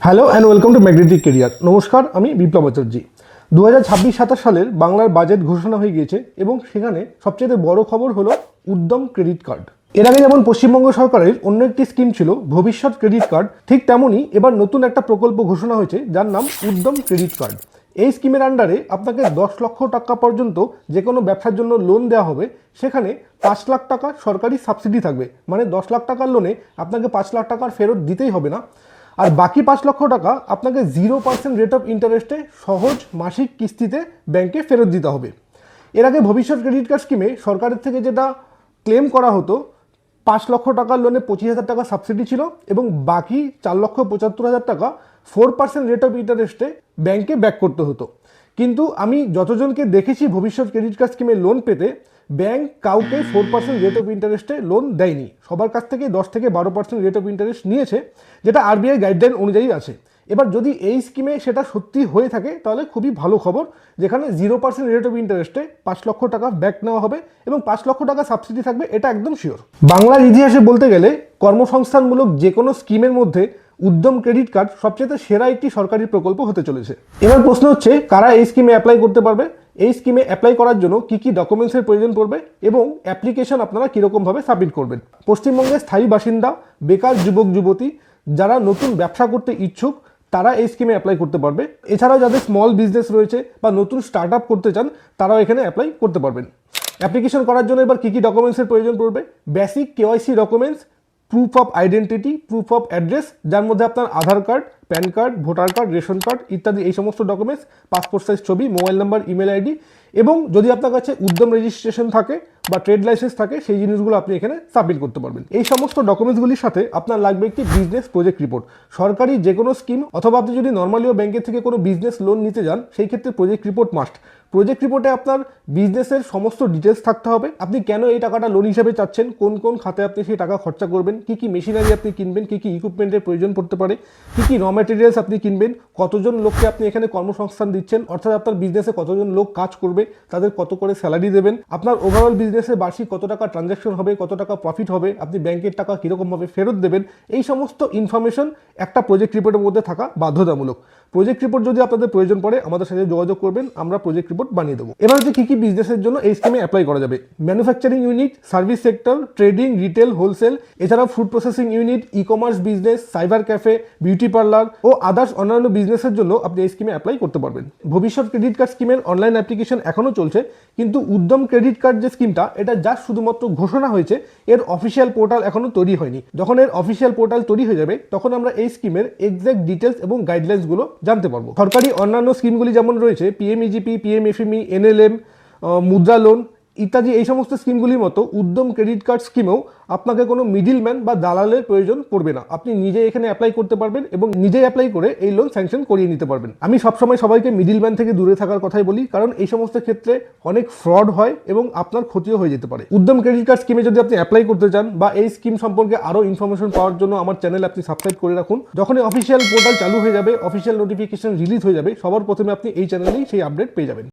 Hello and welcome to magnetic career. নমস্কার, আমি বিপ্লব আচার্যী। 2026-27 সালের বাংলার বাজেট ঘোষণা হয়ে গিয়েছে এবং সেখানে সবচেয়ে বড় খবর হলো উদ্যম ক্রেডিট কার্ড। এর আগে যেমন পশ্চিমবঙ্গ সরকারের অন্য একটি স্কিম ছিল ভবিষ্যৎ ক্রেডিট কার্ড, ঠিক তেমনই এবার নতুন একটা প্রকল্প ঘোষণা হয়েছে যার নাম উদ্যম ক্রেডিট কার্ড। এই স্কিমের আন্ডারে আপনাকে 10 লক্ষ টাকা পর্যন্ত যে কোনো ব্যবসার জন্য লোন দেওয়া হবে। সেখানে 5 লাখ টাকা সরকারি সাবসিডি থাকবে, মানে 10 লাখ টাকার লোনে আপনাকে 5 লাখ টাকার ফেরত দিতেই হবে না। আর বাকি 5 লক্ষ টাকা আপনাকে 0% রেট অফ ইন্টারেস্টে সহজ মাসিক কিস্তিতে ব্যাংকে ফেরত দিতে হবে। এর আগে ভবিষ্যৎ ক্রেডিট কার্ড স্কিমে সরকারের থেকে যেটা ক্লেম করা হতো, 5 লক্ষ টাকার লোনে 25,000 টাকা সাবসিডি ছিল এবং বাকি 4,75,000 টাকা 4% রেট অফ ইন্টারেস্টে ব্যাংকে ব্যাক করতে হতো। কিন্তু আমি যতজনকে দেখেছি ভবিষ্যৎ ক্রেডিট কার্ড স্কিমে লোন পেতে, ব্যাংক কাউকে 4% রেট অফ ইন্টারেস্টে লোন দেয়নি। সবার কাছ থেকে 10 থেকে 12% রেট অফ ইন্টারেস্ট নিয়েছে, যেটা আরবিআই গাইডলাইন অনুযায়ী আছে। এবার যদি এই স্কিমে সেটা সত্যি হয়ে থাকে তাহলে খুবই ভালো খবর, যেখানে 0% রেট অফ ইন্টারেস্টে 5 লক্ষ টাকা ব্যাক নেওয়া হবে এবং 5 লক্ষ টাকা সাবসিডি থাকবে, এটা একদম শিওর। বাংলার ইতিহাসে বলতে গেলে কর্মসংস্থানমূলক যে কোনো স্কিমের মধ্যে উদ্যম ক্রেডিট কার্ড সবচেয়ে সেরা একটি সরকারি প্রকল্প হতে চলেছে। এবার প্রশ্ন হচ্ছে, কারা এই স্কিমে অ্যাপ্লাই করতে পারবে? এই স্কিমে অ্যাপ্লাই করার জন্য কী কী ডকুমেন্টসের প্রয়োজন পড়বে এবং অ্যাপ্লিকেশন আপনারা কীরকমভাবে সাবমিট করবেন। পশ্চিমবঙ্গের স্থায়ী বাসিন্দা, বেকার যুবক যুবতী, যারা নতুন ব্যবসা করতে ইচ্ছুক, তারা এই স্কিমে অ্যাপ্লাই করতে পারবে। এছাড়াও যাদের স্মল বিজনেস রয়েছে বা নতুন স্টার্ট আপ করতে চান, তারাও এখানে অ্যাপ্লাই করতে পারবেন। অ্যাপ্লিকেশন করার জন্য এবার কী কী ডকুমেন্টসের প্রয়োজন পড়বে? Basic KYC documents, proof of identity, proof of address, যার মধ্যে আপনার Aadhaar card, PAN card, voter card, ration card ইত্যাদি এই সমস্ত ডকুমেন্টস, পাসপোর্ট সাইজ ছবি, মোবাইল নাম্বার, ইমেল আইডি, এবং যদি আপনার কাছে উদ্যম রেজিস্ট্রেশন থাকে বা ট্রেড লাইসেন্স থাকে, সেই জিনিসগুলো আপনি এখানে সাবমিট করতে পারবেন। এই সমস্ত ডকুমেন্টসগুলির সাথে আপনার লাগবে একটি বিজনেস প্রজেক্ট রিপোর্ট। সরকারি যে কোনো স্কিম অথবা আপনি যদি নর্মালিও ব্যাংকের থেকে কোনো বিজনেস লোন নিতে যান, সেই ক্ষেত্রে প্রজেক্ট রিপোর্ট মাস্ট। প্রজেক্ট রিপোর্টে আপনার বিজনেসের সমস্ত ডিটেলস থাকতে হবে। আপনি কেন এই টাকাটা লোন হিসেবে চাচ্ছেন, কোন কোন খাতে আপনি সেই টাকা খরচা করবেন, কী কী মেশিনারি আপনি কিনবেন, কী কী ইকুইপমেন্টের প্রয়োজন পড়তে পারে, কী কী র ম্যাটেরিয়ালস আপনি কিনবেন, কতজন লোককে আপনি এখানে কর্মসংস্থান দিচ্ছেন, অর্থাৎ আপনার বিজনেসে কতজন লোক কাজ করবে, তাদের কত করে স্যালারি দেবেন, আপনার ওভারঅল বিজনেসে বার্ষিক কত টাকা ট্রানজ্যাকশন হবে, কত টাকা প্রফিট হবে, আপনি ব্যাংকের টাকা কীরকমভাবে ফেরত দেবেন, এই সমস্ত ইনফরমেশন একটা প্রজেক্ট রিপোর্টের মধ্যে থাকা বাধ্যতামূলক। প্রজেক্ট রিপোর্ট যদি আপনাদের প্রয়োজন পড়ে, আমাদের সাথে যোগাযোগ করবেন, আমরা প্রজেক্ট রিপোর্ট বানিয়ে দেবো। এবার হচ্ছে কী কী বিজনেসের জন্য এই স্কিমে অ্যাপ্লাই করা যাবে। Manufacturing unit, service sector, trading, retail, wholesale, এছাড়াও food processing unit, e commerce business, cyber cafe, beauty parlour ও আদার্স অন্যান্য বিজনেসের জন্য আপনি এই স্কিমে অ্যাপ্লাই করতে পারবেন। ভবিষ্যৎ ক্রেডিট কার্ড স্কিমের অনলাইন অ্যাপ্লিকেশন এখনও চলছে, কিন্তু উদ্যম ক্রেডিট কার্ড যে স্কিমটা, এটা যা শুধুমাত্র ঘোষণা হয়েছে, এর অফিসিয়াল পোর্টাল এখনও তৈরি হয়নি। যখন এর অফিসিয়াল পোর্টাল তৈরি হয়ে যাবে, তখন আমরা এই স্কিমের এক্সাক্ট ডিটেলস এবং গাইডলাইন্সগুলো জানতে পারবো। সরকারি অন্যান্য স্কিমগুলি যেমন রয়েছে পিএমইজিপি, পিএমএফএমই, এনএলএম, মুদ্রা লোন ইত্যাদি, এই সমস্ত স্কিমগুলির মতো উদ্যম ক্রেডিট কার্ড স্কিমেও আপনাকে কোনো মিডিলম্যান বা দালালের প্রয়োজন পড়বে না। আপনি নিজে এখানে অ্যাপ্লাই করতে পারবেন এবং নিজেই অ্যাপ্লাই করে এই লোন স্যাংশন করিয়ে নিতে পারবেন। আমি সবসময় সবাইকে মিডিলম্যান থেকে দূরে থাকার কথাই বলি, কারণ এই সমস্ত ক্ষেত্রে অনেক ফ্রড হয় এবং আপনার ক্ষতিও হয়ে যেতে পারে। উদ্যম ক্রেডিট কার্ড স্কিমে যদি আপনি অ্যাপ্লাই করতে চান বা এই স্কিম সম্পর্কে আরও ইনফরমেশন পাওয়ার জন্য আমার চ্যানেল আপনি সাবস্ক্রাইব করে রাখুন। যখনই অফিসিয়াল পোর্টাল চালু হয়ে যাবে, অফিসিয়াল নোটিফিকেশন রিলিজ হয়ে যাবে, সবার প্রথমে আপনি এই চ্যানেলেই সেই আপডেট পেয়ে যাবেন।